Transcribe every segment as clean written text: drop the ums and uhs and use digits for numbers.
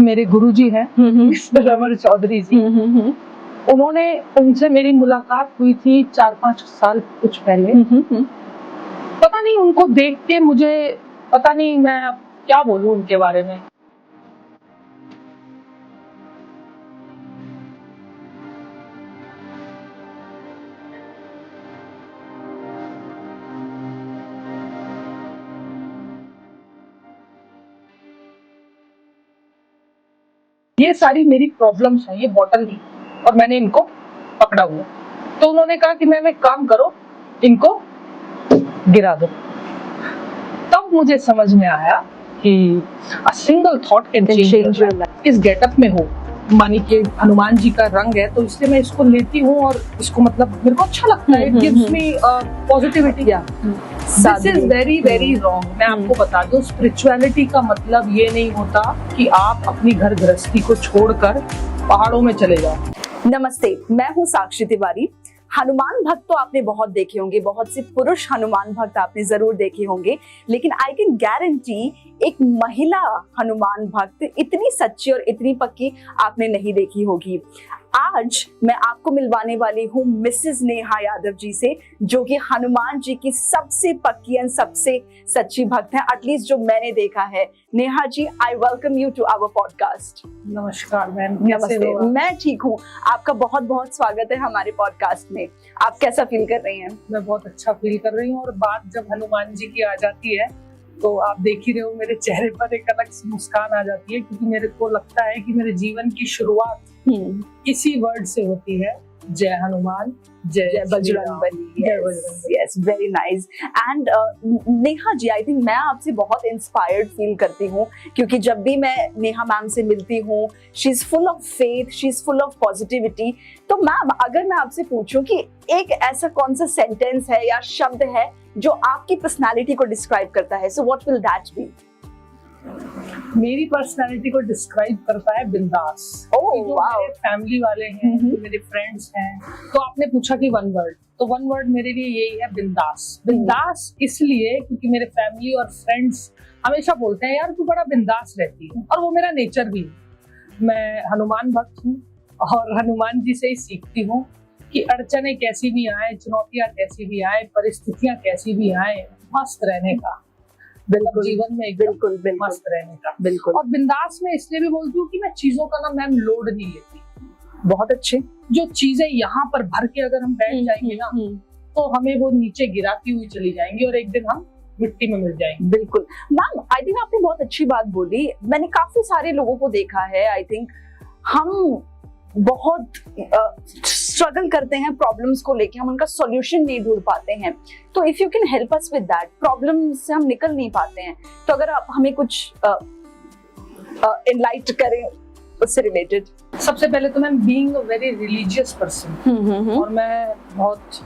मेरे गुरुजी हैं मिस्टर अमर चौधरी जी। उनसे मेरी मुलाकात हुई थी 4-5 साल कुछ पहले। पता नहीं उनको देख के मुझे, पता नहीं मैं क्या बोलूं उनके बारे में। ये सारी मेरी प्रॉब्लम्स हैं, ये बॉटल नहीं, और मैंने इनको पकड़ा हुआ। तो उन्होंने कहा कि मैम एक काम करो, इनको गिरा दो। तब मुझे समझ में आया कि a single thought can change your life। इस गेटअप में हो, मानी कि हनुमान जी का रंग है, तो इसलिए मैं इसको लेती हूँ और इसको मतलब मेरे को अच्छा लगता है। It gives me positivity। This is very very wrong। मैं आपको बता दूं, स्पिरिचुअलिटी का मतलब ये नहीं होता कि आप अपनी घर गृहस्थी को छोड़कर पहाड़ों में चले जाओ। नमस्ते, मैं हूँ साक्षी तिवारी। हनुमान भक्त तो आपने बहुत देखे होंगे, बहुत से पुरुष हनुमान भक्त आपने जरूर देखे होंगे, लेकिन आई कैन गारंटी एक महिला हनुमान भक्त इतनी सच्ची और इतनी पक्की आपने नहीं देखी होगी। आज मैं आपको मिलवाने वाली हूँ मिसेस नेहा यादव जी से, जो कि हनुमान जी की सबसे पक्की और सबसे सच्ची भक्त है, एटलीस्ट जो मैंने देखा है। Neha ji, I welcome you to our podcast. नमस्कार मैम। नमस्ते, मैं ठीक हूँ। आपका बहुत बहुत स्वागत है हमारे पॉडकास्ट में। आप कैसा फील कर रही हैं? मैं बहुत अच्छा फील कर रही हूँ, और बात जब हनुमान जी की आ जाती है तो आप देख ही रहे हो, मेरे चेहरे पर एक अलग मुस्कान आ जाती है, क्योंकि मेरे को लगता है कि मेरे जीवन की शुरुआत इसी वर्ड से होती है, जय हनुमान जय Bajrangbali. Yes, very nice. And Neha ji, I think मैं आपसे बहुत इंस्पायर्ड फील करती हूँ, क्योंकि जब भी मैं नेहा मैम से मिलती हूँ, she is full of faith, she is full of positivity. तो मैम, अगर मैं आपसे पूछूं कि एक ऐसा कौन सा सेंटेंस है या शब्द है जो आपकी पर्सनालिटी को डिस्क्राइब करता है, so what will that be? मेरी पर्सनालिटी को डिस्क्राइब करता है बिंदास। जो मेरे फैमिली वाले हैं, मेरे फ्रेंड्स हैं, तो आपने पूछा कि वन वर्ड, तो वन वर्ड मेरे लिए यही है, बिंदास। बिंदास इसलिए क्योंकि मेरे फैमिली और फ्रेंड्स हमेशा बोलते हैं, यार तू बड़ा बिंदास रहती है, और वो मेरा नेचर भी है। मैं हनुमान भक्त हूँ और हनुमान जी से ही सीखती हूँ कि अड़चने कैसी भी आए, चुनौतियां कैसी भी आए, परिस्थितियां कैसी भी आए, मस्त रहने का, बिल्कुल जीवन में बिल्कुल मस्त रहने का। बिल्कुल। और बिंदास में इसलिए भी बोलती हूँ कि मैं चीजों का ना मैम लोड नहीं लेती। बहुत अच्छे। जो चीजें यहाँ पर भर के अगर हम बैठ जाएंगे ना, तो हमें वो नीचे गिराती हुई चली जाएंगी और एक दिन हम मिट्टी में मिल जाएंगे। बिल्कुल मैम, आई थिंक आपने बहुत अच्छी बात बोली। मैंने काफी सारे लोगों को देखा है, आई थिंक हम बहुत स्ट्रगल करते हैं प्रॉब्लम्स को लेके, हम उनका सॉल्यूशन नहीं ढूंढ पाते हैं। तो if you can help us with that, problem से हम निकल नहीं पाते हैं, तो अगर आप हमें कुछ एनलाइट करें उससे रिलेटेड। सबसे पहले तो मैं being a very religious person, और मैं बहुत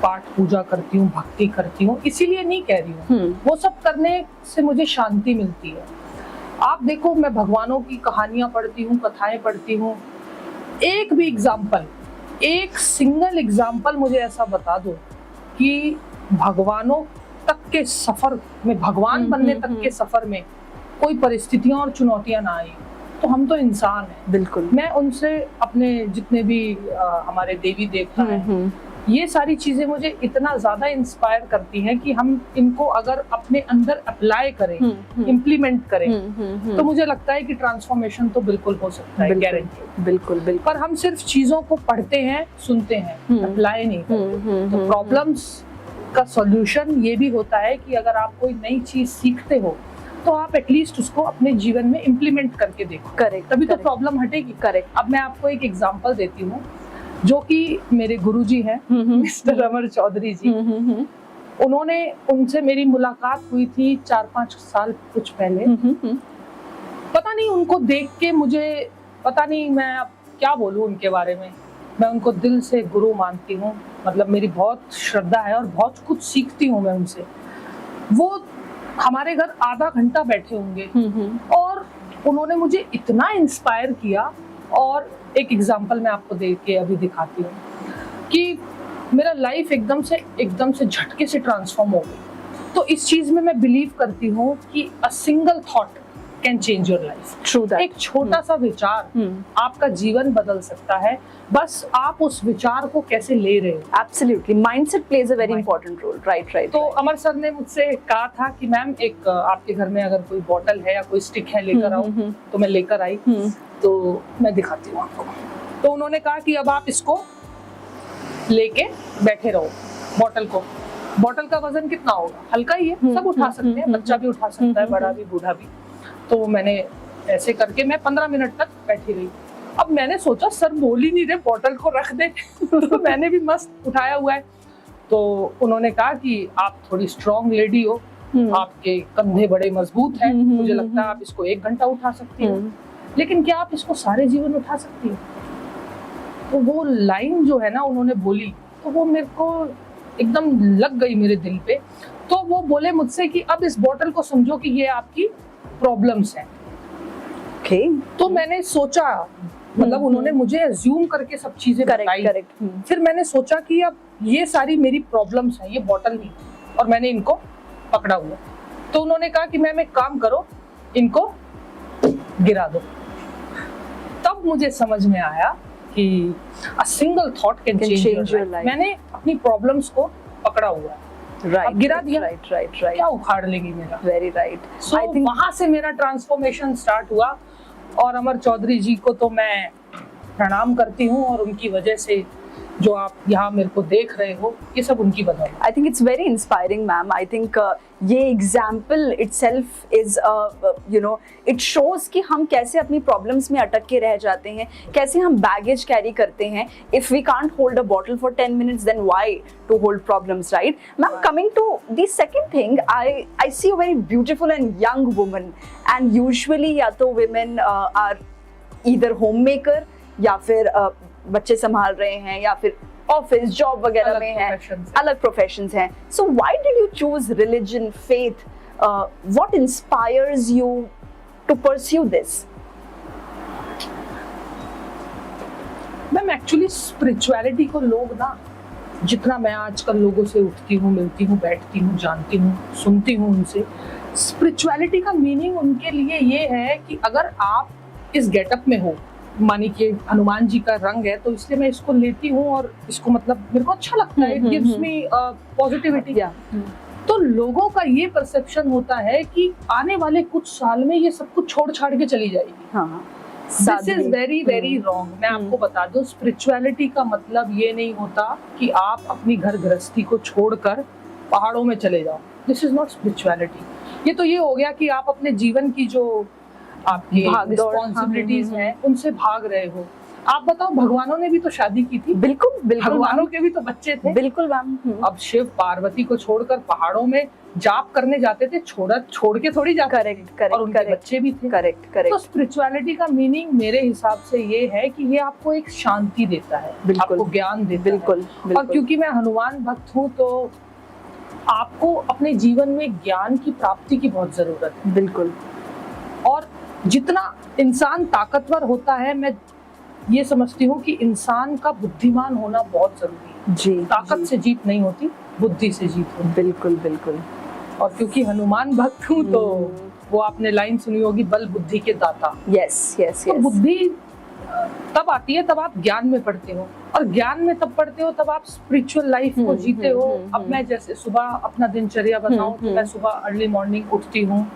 पाठ पूजा करती हूँ, भक्ति करती हूँ, इसीलिए नहीं कह रही हूँ, वो सब करने से मुझे शांति मिलती है। आप देखो, मैं भगवानों की कहानियां पढ़ती हूँ, कथाएं पढ़ती हूँ, एक भी एग्जाम्पल, एक सिंगल एग्जाम्पल मुझे ऐसा बता दो कि भगवानों तक के सफर में, भगवान बनने तक के सफर में कोई परिस्थितियां और चुनौतियां ना आई। तो हम तो इंसान हैं। बिल्कुल। मैं उनसे अपने जितने भी हमारे देवी देवता हैं, ये सारी चीजें मुझे इतना ज्यादा इंस्पायर करती हैं कि हम इनको अगर अपने अंदर अप्लाई करें, इम्प्लीमेंट करें, तो मुझे लगता है कि ट्रांसफॉर्मेशन तो बिल्कुल हो सकता है, गारंटी। बिल्कुल बिल्कुल। पर हम सिर्फ चीजों को पढ़ते हैं, सुनते हैं, अप्लाई नहीं करते। तो प्रॉब्लम्स का सॉल्यूशन ये भी होता है कि अगर आप कोई नई चीज सीखते हो, तो आप एटलीस्ट उसको अपने जीवन में इम्प्लीमेंट करके देखो। करेक्ट। तभी तो प्रॉब्लम हटेगी। करेक्ट। अब मैं आपको एक एग्जांपल देती हूँ, जो कि मेरे गुरुजी हैं मिस्टर अमर चौधरी जी। उनसे मेरी मुलाकात हुई थी 4-5 साल कुछ पहले। पता नहीं उनको देख के मुझे, पता नहीं मैं अब क्या बोलूं उनके बारे में। मैं उनको दिल से गुरु मानती हूँ, मतलब मेरी बहुत श्रद्धा है और बहुत कुछ सीखती हूँ मैं उनसे। वो हमारे घर आधा घंटा बैठे होंगे और उन्होंने मुझे इतना इंस्पायर किया। और एक एग्जांपल मैं आपको दे के अभी दिखाती हूँ कि मेरा लाइफ एकदम से झटके से ट्रांसफॉर्म हो गई। तो इस चीज में मैं बिलीव करती हूँ कि a single thought can change your life. True that. एक छोटा सा विचार आपका जीवन बदल सकता है, बस आप उस विचार को कैसे ले रहे हो। Absolutely, mindset plays a very important role. Right right. तो अमर सर ने मुझसे कहा था कि मैम एक आपके घर में अगर कोई बॉटल है या कोई स्टिक है लेकर आओ, तो मैं लेकर आई। तो मैं दिखाती हूँ आपको। तो उन्होंने कहा कि अब आप इसको लेके बैठे रहो बॉटल को। बॉटल का वजन कितना होगा, हल्का ही है, सब उठा सकते हैं, बच्चा भी उठा सकता है, बड़ा भी बूढ़ा भी। तो मैंने ऐसे करके मैं 15 मिनट तक बैठी रही। अब मैंने सोचा सर बोल ही नहीं रहे, बॉटल को रख दे। तो मैंने भी मस्त उठाया हुआ है। तो उन्होंने कहा कि आप थोड़ी स्ट्रॉन्ग लेडी हो, आपके कंधे बड़े मजबूत हैं, मुझे लगता है आप इसको 1 घंटा उठा सकती हो, लेकिन क्या आप इसको सारे जीवन उठा सकती हो। तो वो लाइन जो है ना उन्होंने बोली, तो वो मेरे को एकदम लग गई मेरे दिल पे। तो वो बोले मुझसे कि अब इस बॉटल को समझो कि ये आपकी प्रॉब्लम्स हैं। ओके। तो मैंने सोचा, मतलब उन्होंने मुझे अज्यूम करके सब चीजें बताई। फिर मैंने सोचा कि अब ये सारी मेरी प्रॉब्लम्स हैं, ये बॉटल नहीं, और मैंने इनको पकड़ा हुआ। तो उन्होंने कहा कि मैम एक काम करो, इनको गिरा दो। तब मुझे समझ में आया कि a single thought can change your life। मैंने अपनी प्रॉब्लम्स को पकड़ा हुआ है, राइट, गिरा दिया, राइट राइट राइट। क्या उखाड़ लेगी मेरा। Very right. सो वहां से मेरा ट्रांसफॉर्मेशन स्टार्ट हुआ। और अमर चौधरी जी को तो मैं प्रणाम करती हूँ, और उनकी वजह से जो आप यहाँ मेरे को देख रहे हो, ये सब उनकी बदौलत। I think it's very inspiring ma'am. I think ये example itself is you know it shows कि हम कैसे अपनी प्रॉब्लम्स में अटक के रह जाते हैं, कैसे हम बैगेज कैरी करते हैं। If we can't hold a bottle for 10 minutes then why to hold problems, right ma'am. Coming to the second thing, I see a very beautiful and young woman, and usually या तो women are either home maker, या फिर बच्चे संभाल रहे हैं, या फिर ऑफिस जॉब वगैरह में हैं, अलग प्रोफेशंस हैं। So why did you choose religion, faith? What inspires you to pursue this? Ma'am actually spirituality को लोग ना, जितना मैं आजकल लोगों से उठती हूँ, मिलती हूँ, बैठती हूँ, जानती हूँ, सुनती हूँ उनसे, स्पिरिचुअलिटी का मीनिंग उनके लिए ये है कि अगर आप इस गेटअप में हो, मानी कि हनुमान जी का रंग है तो इसलिए मैं इसको लेती हूँ, और इसको मतलब मेरे को अच्छा लगता है, इट गिव्स मी पॉजिटिविटी। तो लोगों का ये परसेप्शन होता है कि आने वाले कुछ साल में ये सब कुछ छोड़ छाड़ के चली जाएगी। This is very very wrong. मैं आपको बता दूं, स्पिरिचुअलिटी का मतलब ये नहीं होता कि आप अपनी घर गृहस्थी को छोड़कर पहाड़ों में चले जाओ। This is not spirituality. ये तो ये हो गया कि आप अपने जीवन की जो आपकी रिस्पॉन्सिबिलिटीज हैं उनसे भाग रहे हो। आप बताओ, भगवानों ने भी तो शादी की थी। बिल्कुल बिल्कुल, भगवानों के भी तो बच्चे थे। बिल्कुल मैम। अब शिव पार्वती को छोड़कर पहाड़ों में जाप करने जाते थे, छोड़ के थोड़ी जाते। Correct correct. और उनके बच्चे भी थे। Correct correct. तो स्पिरिचुअलिटी का मीनिंग मेरे हिसाब से ये है कि ये आपको एक शांति देता है, आपको ज्ञान देता है। बिल्कुल। और क्योंकि मैं हनुमान भक्त हूँ, तो आपको अपने जीवन में ज्ञान की प्राप्ति की बहुत जरूरत है। बिल्कुल। और जितना इंसान ताकतवर होता है, मैं ये समझती हूँ कि इंसान का बुद्धिमान होना बहुत जरूरी है। जी। ताकत से जीत नहीं होती, बुद्धि से जीत होती। बिल्कुल बिल्कुल। और क्योंकि हनुमान भक्त हूँ, तो वो आपने लाइन सुनी होगी, बल बुद्धि के दाता। Yes yes. तो बुद्धि तब आती है तब आप ज्ञान में पढ़ते हो, और ज्ञान में तब पढ़ते हो तब आप स्पिरिचुअल लाइफ को जीते हो। अब मैं जैसे सुबह अपना दिनचर्या बताऊं, तो मैं सुबह अर्ली मॉर्निंग उठती हूँ,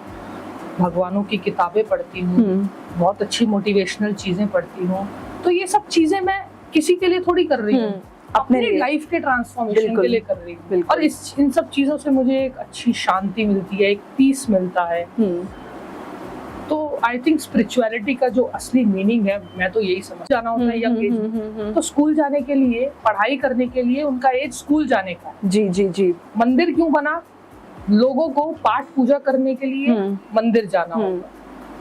भगवानों की किताबें पढ़ती हूँ, बहुत अच्छी मोटिवेशनल चीजें पढ़ती हूँ। तो ये सब चीजें मैं किसी के लिए थोड़ी कर रही हूँ, अपने लाइफ के ट्रांसफॉर्मेशन के लिए कर रही हूँ। और इन सब चीजों से मुझे एक अच्छी शांति मिलती है, एक पीस मिलता है। तो आई थिंक स्पिरिचुअलिटी का जो असली मीनिंग है, मैं तो यही समझ जाना होता है यंग एज में। तो स्कूल जाने के लिए, पढ़ाई करने के लिए उनका एज स्कूल जाने का। जी जी जी। मंदिर क्यों बना? लोगों को पाठ पूजा करने के लिए मंदिर जाना होगा,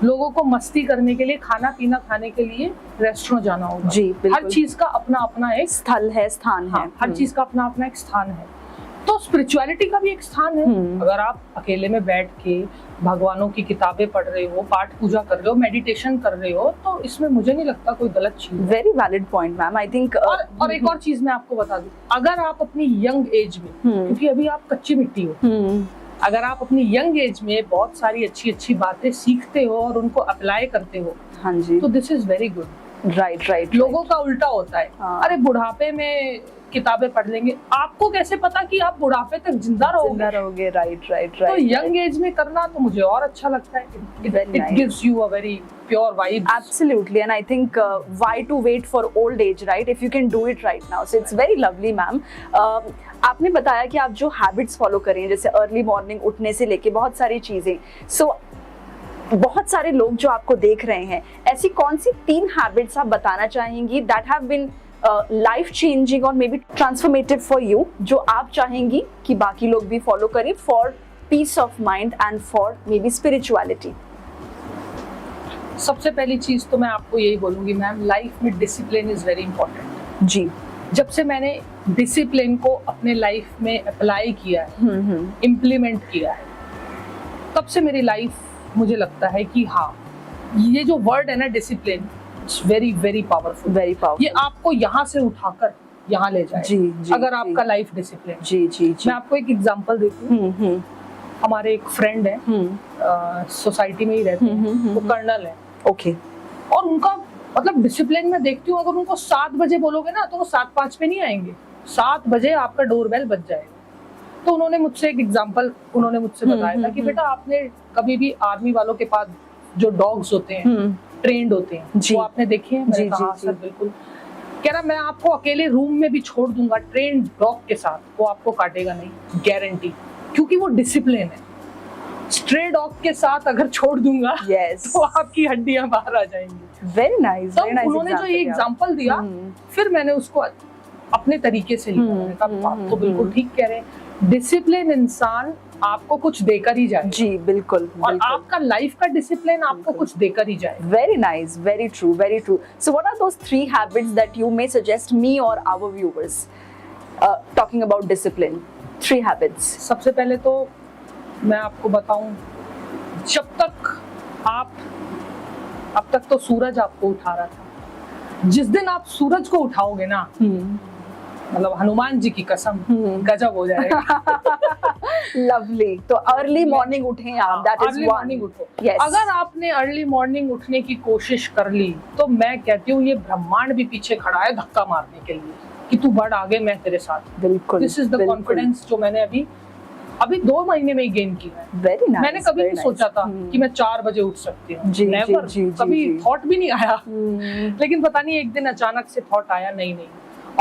लोगों को मस्ती करने के लिए, खाना पीना खाने के लिए रेस्टोरेंट जाना होगा। जी, हर चीज का अपना अपना एक स्थल है, स्थान है। हर चीज का अपना अपना एक स्थान है। तो स्पिरिचुअलिटी का भी एक स्थान है। अगर आप अकेले में बैठ के भगवानों की किताबें पढ़ रहे हो, पाठ पूजा कर रहे हो, मेडिटेशन कर रहे हो, तो इसमें मुझे नहीं लगता कोई गलत चीज। Very valid point ma'am. I think और एक और चीज मैं आपको बता दूं, अगर आप अपनी यंग एज में, क्योंकि अभी आप कच्ची मिट्टी हो, अगर आप अपनी यंग एज में बहुत सारी अच्छी अच्छी बातें सीखते हो और उनको अप्लाई करते हो, हाँ जी, तो this is very good. Right. लोगों का उल्टा होता है, हाँ। अरे बुढ़ापे में किताबें पढ़ लेंगे, आपको कैसे पता कि आप बुढ़ापे तक जिंदा रहोगे? राइट। तो यंग एज में करना तो मुझे और अच्छा लगता है। It gives you a very pure vibe. Absolutely, and I think why to wait for old age, right? If you can do it right now, so it's very lovely, ma'am. आपने बताया कि आप जो हैबिट्स फॉलो करें, जैसे early morning उठने से लेके बहुत सारी चीजें, सो बहुत सारे लोग जो आपको देख रहे हैं, ऐसी कौन सी 3 हैबिट्स आप बताना चाहेंगी that have been life changing और may be transformative for you, जो आप चाहेंगी कि बाकी लोग भी फॉलो करें for peace of mind and for maybe spirituality? सबसे पहली चीज तो मैं आपको यही बोलूंगी मैम, लाइफ में डिसिप्लिन इज वेरी इंपॉर्टेंट। जी, जब से मैंने डिसिप्लिन को अपने लाइफ में अप्लाई किया है, इम्प्लीमेंट किया है, तब से मेरी लाइफ, मुझे लगता है कि हाँ, ये जो वर्ड है ना discipline, it's very very powerful. ये आपको यहाँ से उठाकर यहाँ ले जाए जी, अगर आपका लाइफ डिसिप्लिन। जी। मैं आपको एक एग्जांपल देती हूँ। हमारे एक फ्रेंड है, सोसाइटी में ही रहते हैं, वो कर्नल है। ओके। और उनका मतलब डिसिप्लिन में देखती हूँ, अगर उनको 7 बजे बोलोगे ना तो वो 7:05 पे नहीं आएंगे, 7 बजे आपका डोरबेल बज जाएगा। तो उन्होंने मुझसे एक एग्जांपल बताया था कि बेटा, आपने कभी भी आर्मी वालों के पास जो डॉग्स होते हैं, ट्रेंड होते हैं, वो आपने देखे हैं? मैंने कहा सर बिल्कुल। कह रहा, मैं आपको अकेले रूम में भी छोड़ दूंगा ट्रेन डॉग के साथ, वो आपको काटेगा नहीं, गारंटी, क्योंकि वो डिसिप्लिन है। स्ट्रे डॉग के साथ अगर छोड़ दूंगा तो आपकी हड्डियां बाहर आ जाएंगी। Very nice. उन्होंने जो ये एग्जांपल दिया, फिर मैंने उसको अपने तरीके से लिया। मैंने कहा आप तो बिल्कुल ठीक कह रहे हैं, डिसिप्लिन इंसान आपको कुछ देकर ही जाए। जी बिल्कुल। और आपका लाइफ का डिसिप्लिन आपको कुछ देकर ही जाए। Very nice, very true, very true. So what are those 3 habits that you may suggest me और our viewers talking about discipline? 3 habits. सबसे पहले तो मैं आपको बताऊं, जब तक अब तक तो सूरज आपको उठा रहा था, जिस दिन आप सूरज को उठाओगे ना, मतलब हनुमान जी की कसम, गजब हो जाएगा। लवली। तो अर्ली मॉर्निंग उठें आप, दैट इज अर्ली मॉर्निंग उठो। अगर आपने अर्ली मॉर्निंग उठने की कोशिश कर ली, तो मैं कहती हूँ ये ब्रह्मांड भी पीछे खड़ा है धक्का मारने के लिए कि तू बढ़ आगे, मैं तेरे साथ। बिल्कुल। दिस इज द कॉन्फिडेंस जो मैंने अभी 2 महीने में ही गेन किया है। Very nice, मैंने कभी नहीं सोचा था कि मैं 4 बजे उठ सकती हूँ, नेवर, कभी थॉट भी नहीं आया। लेकिन पता नहीं एक दिन अचानक से थॉट आया, नहीं।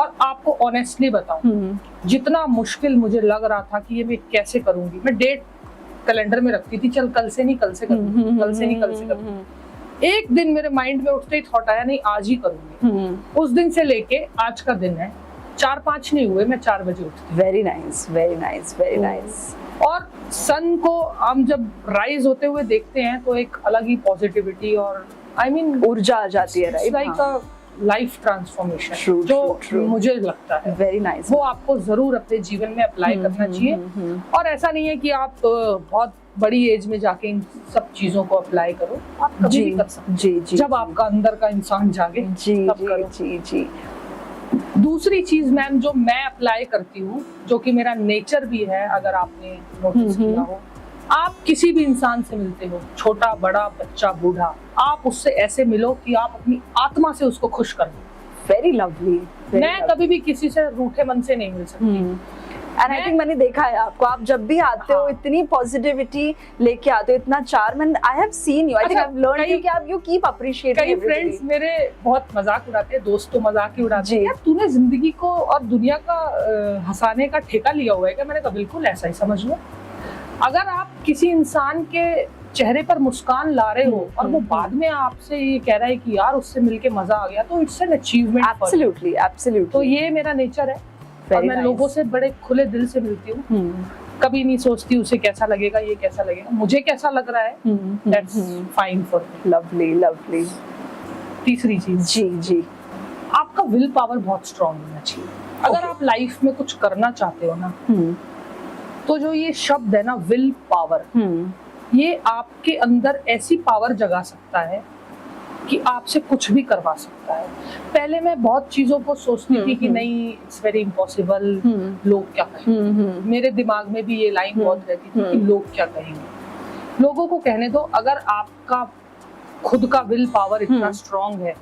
और आपको ऑनेस्टली बताऊं, जितना मुश्किल मुझे लग रहा था कि ये मैं कैसे करूंगी, मैं डेट कैलेंडर में रखती थी, चल कल से नहीं कल से करूंगी, कल से नहीं कल से करूंगी। एक दिन मेरे माइंड में उठते ही थॉट आया, नहीं आज ही करूंगी। उस दिन से लेके आज का दिन है, 4-5 नहीं हुए, मैं 4 बजे उठती। Very nice, very nice, very nice. और सन को हम जब राइज होते हुए देखते हैं तो एक अलग ही पॉजिटिविटी और ऊर्जा आ जाती है, right? Like a life transformation जो मुझे लगता है वेरी नाइस। वो आपको जरूर अपने जीवन में अप्लाई करना चाहिए। और ऐसा नहीं है कि आप बहुत बड़ी एज में जाके इन सब चीजों को अप्लाई करो, आप कभी भी कर सकते हैं, जब आपका अंदर का इंसान जागे तब करो। जी। दूसरी चीज मैम जो मैं अप्लाई करती हूँ, जो कि मेरा नेचर भी है, अगर आपने नोटिस किया हो, आप किसी भी इंसान से मिलते हो, छोटा बड़ा बच्चा बूढ़ा, आप उससे ऐसे मिलो कि आप अपनी आत्मा से उसको खुश कर दो। Very lovely. मैं कभी भी किसी से रूठे मन से नहीं मिल सकती। एंड आई थिंक मैंने देखा है आपको, आप जब भी आते हो इतनी पॉजिटिविटी लेके आते हो, इतना charm, and I have seen you, I think I have learned कि आप यू कीप अप्रिशिएटिंग। कई फ्रेंड्स मेरे बहुत मजाक उड़ाते हैं, दोस्त तो मजाक ही उड़ाते हैं, तूने जिंदगी को और दुनिया का हंसाने का ठेका लिया हुआ है क्या? मैंने कहा बिल्कुल ऐसा ही समझ लो। अगर आप किसी इंसान के चेहरे पर मुस्कान ला रहे हो और वो बाद में आपसे ये कह रहा है कि यार उससे मिलके मजा आ गया, तो it's an achievement. Absolutely, absolutely. तो ये मेरा नेचर है। और मैं लोगों से बड़े खुले दिल से मिलती हूँ, कभी नहीं सोचती उसे कैसा लगेगा, ये कैसा लगेगा, मुझे कैसा लग रहा है, that's fine for me. Lovely, lovely. तीसरी चीज, जी, आपका विल पावर बहुत स्ट्रांग होना चाहिए। अगर आप लाइफ में कुछ करना चाहते हो ना, तो जो ये शब्द है ना विल पावर, ये आपके अंदर ऐसी पावर जगा सकता है कि आपसे कुछ भी करवा सकता है। पहले मैं बहुत चीजों को सोचती थी कि नहीं, इट्स वेरी इम्पॉसिबल, लोग क्या कहेंगे। मेरे दिमाग में भी ये लाइन बहुत रहती थी कि लोग क्या कहेंगे। लोगों को कहने दो, अगर आपका खुद का विल पावर इतना स्ट्रांग है।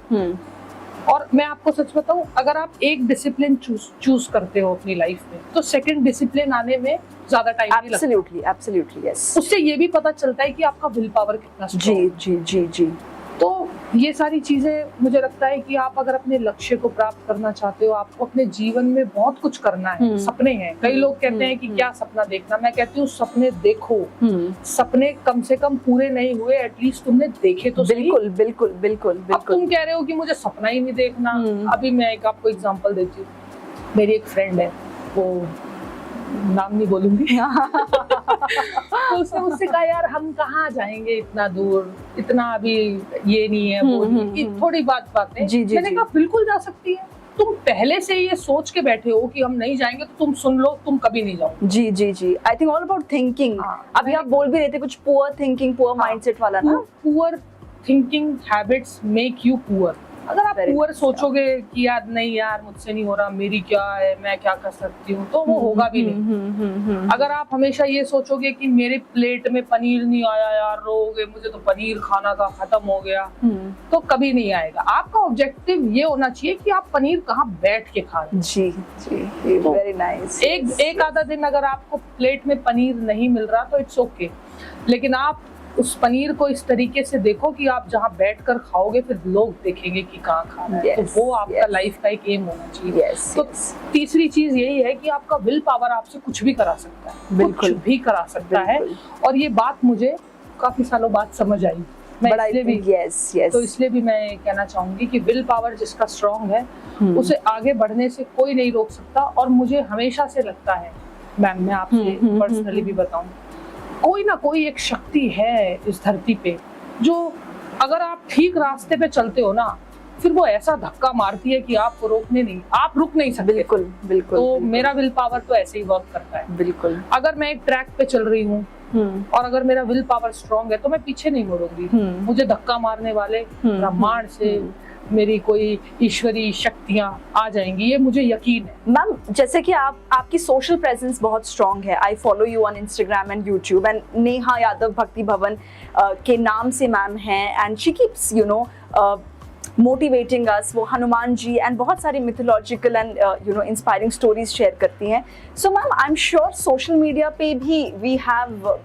और मैं आपको सच बताऊं, अगर आप एक डिसिप्लिन चूज करते हो अपनी लाइफ में, तो सेकंड डिसिप्लिन आने में ज्यादा टाइम नहीं लगता। Absolutely yes. उससे ये भी पता चलता है कि आपका विल पावर कितना स्ट्रांग है। जी जी जी जी। तो ये सारी चीजें मुझे लगता है कि आप अगर अपने लक्ष्य को प्राप्त करना चाहते हो, आपको अपने जीवन में बहुत कुछ करना है। सपने हैं, कई लोग कहते हैं कि क्या सपना देखना, मैं कहती हूँ सपने देखो। सपने कम से कम पूरे नहीं हुए, एटलीस्ट तुमने देखे तो सही। बिल्कुल बिल्कुल बिल्कुल बिल्कुल। अब तुम कह रहे हो कि मुझे सपना ही नहीं देखना। अभी मैं एक आपको एग्जांपल देती हूँ। मेरी एक फ्रेंड है, वो नाम नहीं बोलूंगी तो उसने मुझसे कहा, यार हम कहाँ जाएंगे इतना दूर, इतना अभी ये नहीं है वो नहीं है, थोड़ी बात में। मैंने कहा बिल्कुल जा सकती है, तुम पहले से ये सोच के बैठे हो कि हम नहीं जाएंगे, तो तुम सुन लो, तुम कभी नहीं जाओगे। जी जी जी। I think all about thinking. अभी आप बोल भी रहे थे कुछ पुअर थिंकिंग, पुअर माइंडसेट वाला ना। Poor thinking habits make you poor. अगर आप पुअर सोचोगे कि यार नहीं यार मुझसे नहीं हो रहा, मेरी क्या है, मैं क्या कर सकती हूँ, तो वो होगा भी नहीं। अगर आप हमेशा ये सोचोगे कि मेरे प्लेट में पनीर नहीं आया यार, रोगे मुझे तो पनीर खाना का खत्म हो गया, तो कभी नहीं आएगा। आपका ऑब्जेक्टिव ये होना चाहिए कि आप पनीर कहाँ बैठ के खा रहे हैं। जी जी, वेरी नाइस। एक आधा दिन अगर आपको प्लेट में पनीर नहीं मिल रहा तो इट्स ओके, लेकिन आप उस पनीर को इस तरीके से देखो कि आप जहाँ बैठकर खाओगे फिर लोग देखेंगे कि कहाँ खा रहे हैं। तो वो आपका लाइफ का एक एम होना चाहिए। तो तीसरी चीज यही है कि आपका विल पावर आपसे कुछ भी करा सकता है, कुछ भी करा सकता है। और ये बात मुझे काफी सालों बाद समझ आई। मैं इसलिए भी तो इसलिए भी मैं कहना चाहूंगी कि विल पावर जिसका स्ट्रांग है, उसे आगे बढ़ने से कोई नहीं रोक सकता। और मुझे हमेशा से लगता है मैम, मैं आपसे पर्सनली भी बताऊं, कोई ना कोई एक शक्ति है इस धरती पे, जो अगर आप ठीक रास्ते पे चलते हो ना, फिर वो ऐसा धक्का मारती है कि आपको आप रुक नहीं सकते। बिल्कुल बिल्कुल। तो मेरा विल पावर तो ऐसे ही वर्क करता है। बिल्कुल। अगर मैं एक ट्रैक पे चल रही हूँ और अगर मेरा विल पावर स्ट्रांग है, तो मैं पीछे नहीं मुड़ूंगी। मुझे धक्का मारने वाले ब्रह्मांड से मेरी कोई ईश्वरीय शक्तियां आ जाएंगी, ये मुझे यकीन है। मैम, जैसे कि आपकी सोशल प्रेजेंस बहुत स्ट्रांग है। I follow you on Instagram and YouTube, and Neha Yadav Bhakti भवन के नाम से मैम हैं, एंड शी कीप्स मोटिवेटिंग अस। वो हनुमान जी एंड बहुत सारी mythological and inspiring stories share करती हैं। So ma'am, I am sure social media पे भी वी हैव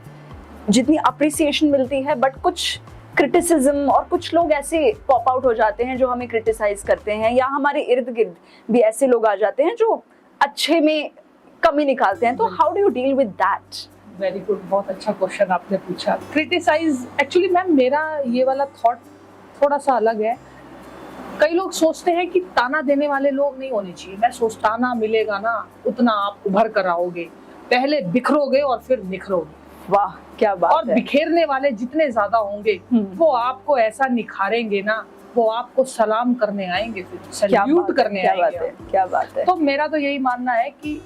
जितनी अप्रिसिएशन मिलती है, बट कुछ क्रिटिसिज्म और कुछ लोग ऐसे पॉप आउट हो जाते हैं जो हमें क्रिटिसाइज करते हैं, या हमारे इर्द गिर्द भी ऐसे लोग आ जाते हैं जो अच्छे में कमी निकालते हैं। तो how do you deal with that? Very good, बहुत अच्छा क्वेश्चन आपने पूछा। क्रिटिसाइज, एक्चुअली मैम मेरा ये वाला थॉट थोड़ा सा अलग है। कई लोग सोचते हैं कि ताना देने वाले लोग नहीं होने चाहिए। मैं सोचता, ताना मिलेगा ना, उतना आप उभर कर आओगे, पहले बिखरोगे और फिर निखरोगे। वाह, क्या बात और है। बिखेरने वाले जितने ज्यादा होंगे, वो आपको ऐसा निखारेंगे ना, वो आपको सलाम करने आएंगे, फिर सैल्यूट करने आएंगे। क्या बात है। तो मेरा तो यही मानना है कि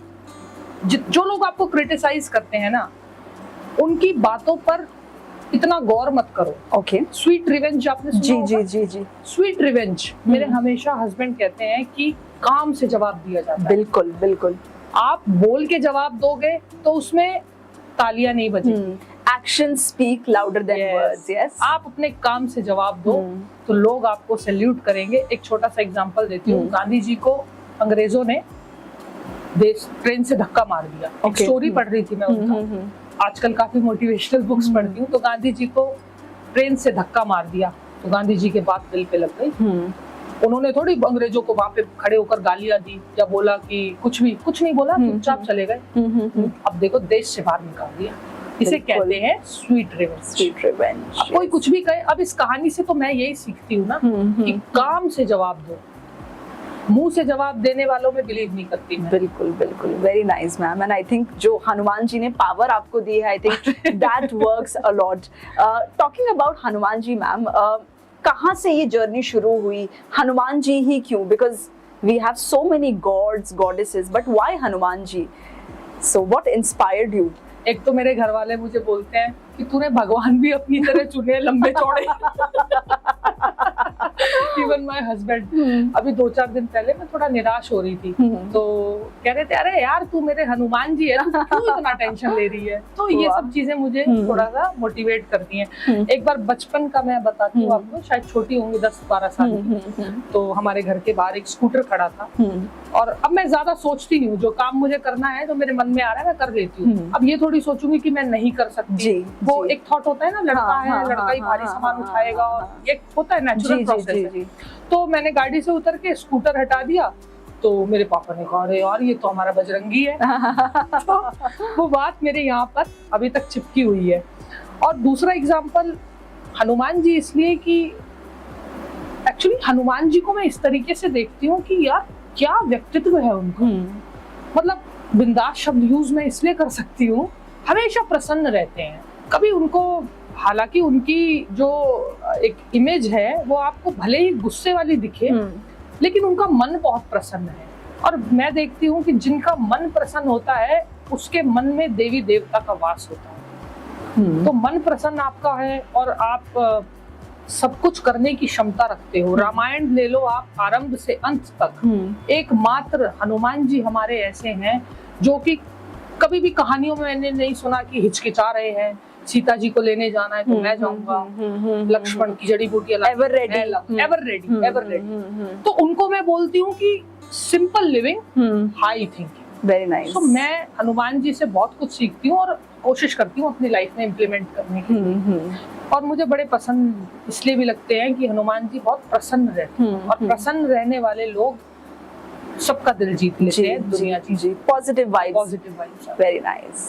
जो लोग आपको क्रिटिसाइज करते हैं ना, उनकी बातों पर इतना गौर मत करो। ओके। स्वीट रिवेंज आपने सुना होगा? जी जी जी। स्वीट रिवेंज मेरे हमेशा हस्बैंड कहते हैं कि काम से जवाब दिया जाता है। बिल्कुल बिल्कुल। आप बोल के जवाब दोगे तो उसमें तालियां नहीं बजेंगी। Action speak louder than words. Yes. आप अपने काम से जवाब दो तो लोग आपको सैल्यूट करेंगे। एक छोटा सा एग्जांपल देती हूँ। गांधी जी को अंग्रेजों ने ट्रेन से धक्का मार दिया। एक स्टोरी पढ़ रही थी मैं उनका। आजकल काफी मोटिवेशनल बुक्स पढ़ती हूँ। तो गांधी जी को ट्रेन से धक्का मार दिया, तो गांधी जी के बात दिल पे लग गई। उन्होंने थोड़ी अंग्रेजों को वहां पे खड़े होकर गालियां दी या बोला कि कुछ नहीं बोला, चुपचाप चले गए। अब देखो, देश से बाहर निकाल दिया। इसे कहते हैं स्वीट रिवेंज। Sweet revenge. कोई कुछ भी कहे, अब इस कहानी से तो मैं यही सीखती हूँ ना कि काम से जवाब दो। मुंह से जवाब देने वालों में बिलीव नहीं करती मैं। बिल्कुल बिल्कुल। Very nice ma'am, and I think जो हनुमान जी ने पावर आपको दी है, I think that works a lot. Talking about Hanuman ji ma'am, कहाँ से ये जर्नी शुरू हुई? हनुमान जी ही क्यों? Because we have so many gods, goddesses, but why Hanuman ji? So what inspired you? एक तो मेरे घर वाले मुझे बोलते हैं कि तूने भगवान भी अपनी तरह चुने, लंबे चौड़े। My husband. अभी 2-4 दिन पहले मैं थोड़ा निराश हो रही थी, तो कह रहे थे अरे यार तू मेरे हनुमान जी है, तू क्यों इतना टेंशन ले रही है। तो ये सब चीजें मुझे थोड़ा सा मोटिवेट करती हैं। एक बार बचपन का मैं बताती हूँ आपको, शायद छोटी होंगी 10-12 साल की, तो हमारे घर के बाहर एक स्कूटर खड़ा था, और अब मैं ज्यादा सोचती नहीं हूँ, जो काम मुझे करना है जो मेरे मन में आ रहा है मैं कर लेती हूँ। अब ये थोड़ी सोचूंगी कि मैं नहीं कर सकती, वो एक थॉट होता है ना, लड़का है, लड़का ही भारी सामान उठाएगा, और ये होता है नेचुरल प्रोसेस है। तो मैंने गाड़ी से उतर के स्कूटर हटा दिया, तो मेरे पापा ने कहा अरे यार ये तो हमारा बजरंगी है। तो वो बात मेरे यहाँ पर अभी तक चिपकी हुई है। और दूसरा एग्जाम्पल हनुमान जी इसलिए कि एक्चुअली हनुमान जी को मैं इस तरीके से देखती हूँ कि यार क्या व्यक्तित्व है उनका। मतलब बिंदास शब्द यूज मैं इसलिए कर सकती हूँ, हमेशा प्रसन्न रहते हैं। कभी उनको, हालांकि उनकी जो एक इमेज है वो आपको भले ही गुस्से वाली दिखे, लेकिन उनका मन बहुत प्रसन्न है। और मैं देखती हूँ कि जिनका मन प्रसन्न होता है उसके मन में देवी देवता का वास होता है। तो मन प्रसन्न आपका है और आप सब कुछ करने की क्षमता रखते हो। रामायण ले लो आप, आरंभ से अंत तक एकमात्र हनुमान जी हमारे ऐसे हैं जो कि कभी भी कहानियों में मैंने नहीं सुना कि हिचकिचा रहे हैं। सीता जी को लेने जाना है तो मैं जाऊंगा, लक्ष्मण की जड़ी बूटियां, ever ready, ever ready, ever ready. तो उनको मैं बोलती हूँ कि simple living, high thinking. Very nice. तो मैं हनुमान जी से बहुत कुछ सीखती हूँ और कोशिश करती हूँ अपनी लाइफ में इम्प्लीमेंट करने की। और मुझे बड़े पसंद इसलिए भी लगते हैं कि हनुमान जी बहुत प्रसन्न रहते हैं, और प्रसन्न रहने वाले लोग सबका दिल जीत लेते हैं दुनिया की। Positive vibes, very nice.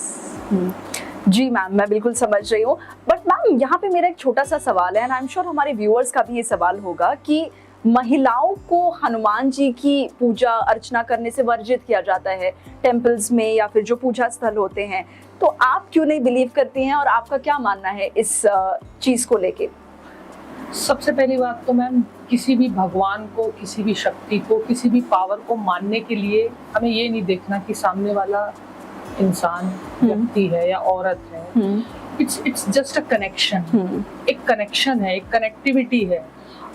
जी मैम, मैं बिल्कुल समझ रही हूँ। बट मैम यहाँ पे मेरा एक छोटा सा सवाल है, एंड आई एम श्योर हमारे व्यूअर्स का भी ये सवाल होगा कि महिलाओं को हनुमान जी की पूजा अर्चना करने से वर्जित किया जाता है टेम्पल्स में या फिर जो पूजा स्थल होते हैं, तो आप क्यों नहीं बिलीव करती हैं और आपका क्या मानना है इस चीज को लेके? सबसे पहली बात तो मैम, किसी भी भगवान को, किसी भी शक्ति को, किसी भी पावर को मानने के लिए हमें ये नहीं देखना कि सामने वाला इंसान व्यक्ति है या औरत है। इट्स जस्ट अ कनेक्शन, एक कनेक्शन है, एक कनेक्टिविटी है।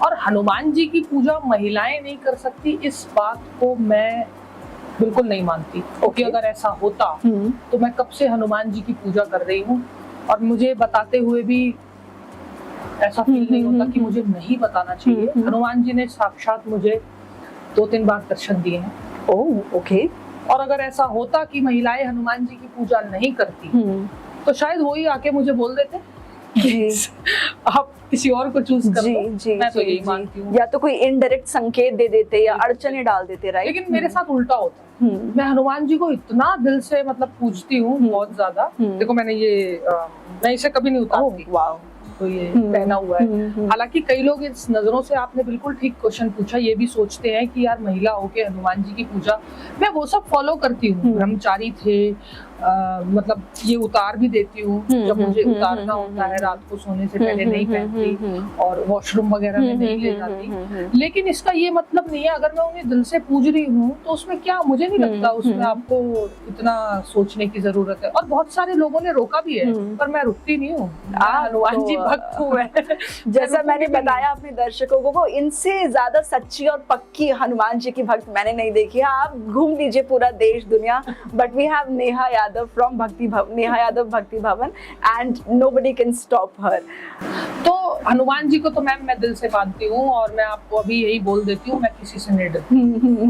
और हनुमान जी की पूजा महिलाएं नहीं कर सकती, इस बात को मैं बिल्कुल नहीं मानती। क्योंकि अगर ऐसा होता तो मैं कब से हनुमान जी की पूजा कर रही हूँ, और मुझे बताते हुए भी ऐसा फील नहीं होता कि मुझे नहीं बताना चाहिए। हनुमान जी ने साक्षात मुझे 2-3 बार दर्शन दिए हैं। ओह, ओके। और अगर ऐसा होता कि महिलाएं हनुमान जी की पूजा नहीं करती तो शायद वो ही आके मुझे बोल देते आप किसी और को चूज कर लो। मैं तो यही मानती हूँ। या तो कोई इनडायरेक्ट संकेत दे देते या अड़चने डाल देते, राइट? लेकिन मेरे साथ उल्टा होता है। मैं हनुमान जी को इतना दिल से मतलब पूजती हूँ, बहुत ज्यादा। देखो मैंने ये मैं इसे कभी नहीं उतारती, तो ये पहना हुआ है। हालांकि कई लोग इस नजरों से, आपने बिल्कुल ठीक क्वेश्चन पूछा, ये भी सोचते हैं कि यार महिला होके हनुमान जी की पूजा, मैं वो सब फॉलो करती हूँ। ब्रह्मचारी थे, मतलब ये उतार भी देती हूँ जब मुझे उतारना होता है, रात को सोने से पहले नहीं पहनती और वॉशरूम वगैरह में नहीं ले जाती। लेकिन इसका ये मतलब नहीं है अगर मैं उन्हें दिल से पूज रही हूँ तो उसमें क्या, मुझे नहीं लगता उसमें आपको इतना सोचने की जरूरत है। और बहुत सारे लोगों ने रोका भी है, पर मैं रुकती नहीं हूँ। हनुमान जी भक्त हूँ। जैसा मैंने बताया अपने दर्शकों को, इनसे ज्यादा सच्ची और पक्की हनुमान जी की भक्त मैंने नहीं देखी है। आप घूम लीजिए पूरा देश दुनिया, but we have Neha Yadav from Bhakti Bhavan, Neha Yadav Bhakti Bhavan, and nobody can stop her. तो हनुमान जी को तो मैम मैं दिल से मानती हूँ, और मैं आपको अभी यही बोल देती हूँ, मैं किसी से नहीं डरती।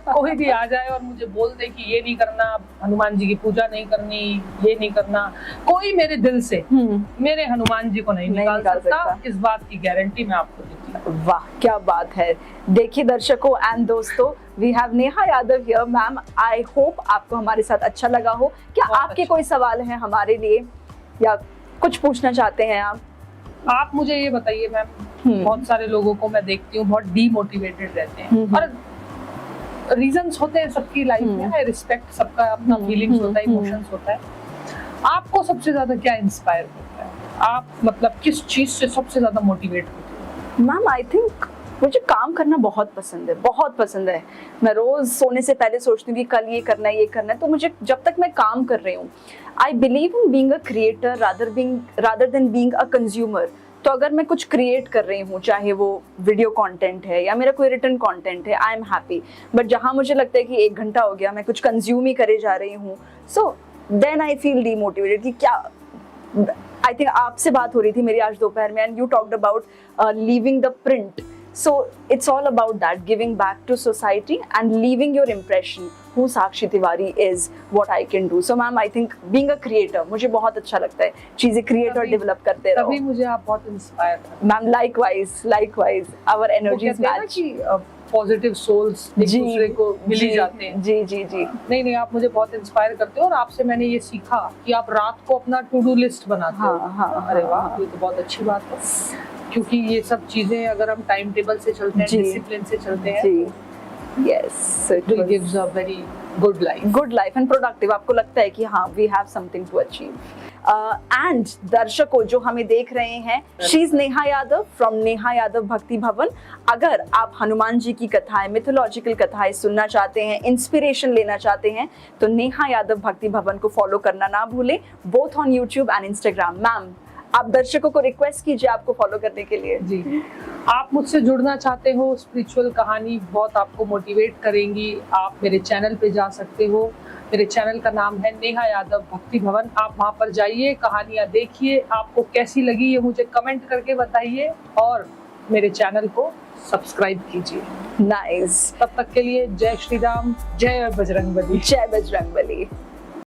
कोई भी आ जाए और मुझे बोल दे कि ये नहीं करना, हनुमान जी की पूजा नहीं करनी, ये नहीं करना, कोई मेरे दिल से मेरे हनुमान जी को नहीं निकाल सकता। इस बात की गारंटी मैं आपको देती हूँ। वाह, क्या बात है। देखिए दर्शकों एंड दोस्तों, we have Neha Yadav here. Ma'am, I hope आपको हमारे साथ अच्छा लगा हो। क्या आपके कोई सवाल हैं हमारे लिए या कुछ पूछना चाहते हैं आप मुझे ये बताइए मैम, बहुत सारे लोगों को मैं देखती हूँ बहुत डीमोटिवेटेड रहते हैं, और रीजंस होते हैं सबकी लाइफ में। आई रिस्पेक्ट, सबका अपना फीलिंग्स होता है, इमोशंस होता है। आपको सबसे ज्यादा क्या इंस्पायर करता है? आप मतलब किस चीज से सबसे ज्यादा मोटिवेट होते हैं? मैम, आई थिंक मुझे काम करना बहुत पसंद है, बहुत पसंद है। मैं रोज सोने से पहले सोचती हूँ कि कल ये करना है, ये करना है। तो मुझे जब तक मैं काम कर रही हूँ, I believe in being a creator rather than being a consumer. तो अगर मैं कुछ क्रिएट कर रही हूँ, चाहे वो वीडियो कंटेंट है या मेरा कोई रिटन कंटेंट है, आई एम हैप्पी। बट जहाँ मुझे लगता है कि 1 घंटा हो गया, मैं कुछ कंज्यूम ही करे जा रही हूँ, so then I feel demotivated कि क्या। आई थिंक आपसे बात हो रही थी मेरी आज दोपहर में, and you talked about leaving the print. So it's all about that, giving back to society and leaving your impression who Sakshi Tiwari is, what I can do. So ma'am, I think being a creator, मुझे बहुत अच्छा लगता है चीजें create और develop करते रहो. तभी मुझे आप बहुत इंस्पायर करते Ma'am, likewise, our energies match. Positive souls एक दूसरे को मिल जाते हैं. जी. नहीं, आप मुझे बहुत इंस्पायर करते हो, और आपसे मैंने ये सीखा कि आप रात को अपना टू डू लिस्ट बनाते हो. हाँ. अरे वाह, ये तो बहुत अच्छी बात है, क्योंकि ये सब चीजें अगर हम टाइम टेबल से चलते हैं, डिसिप्लिन से चलते हैं, yes, it gives a very good life and productive. आपको लगता है कि हाँ, we have something to achieve. And दर्शकों जो हमें देख रहे हैं, she is Neha Yadav from Neha Yadav Bhakti भवन. अगर आप हनुमान जी की कथाएं, मिथोलॉजिकल कथाएं सुनना चाहते हैं, इंस्पिरेशन लेना चाहते हैं, तो नेहा यादव भक्ति भवन को फॉलो करना ना भूलें, both on YouTube and Instagram. Ma'am, आप दर्शकों को रिक्वेस्ट कीजिए आपको फॉलो करने के लिए. जी, आप मुझसे जुड़ना चाहते हो, स्पिरिचुअल कहानी बहुत आपको मोटिवेट करेंगी, आप मेरे चैनल पे जा सकते हो. मेरे चैनल का नाम है नेहा यादव भक्ति भवन. आप वहाँ पर जाइए, कहानियाँ देखिए, आपको कैसी लगी ये मुझे कमेंट करके बताइए, और मेरे चैनल को सब्सक्राइब कीजिए. नाइस. तब तक के लिए जय श्री राम, जय बजरंगबली. जय बजरंगबली.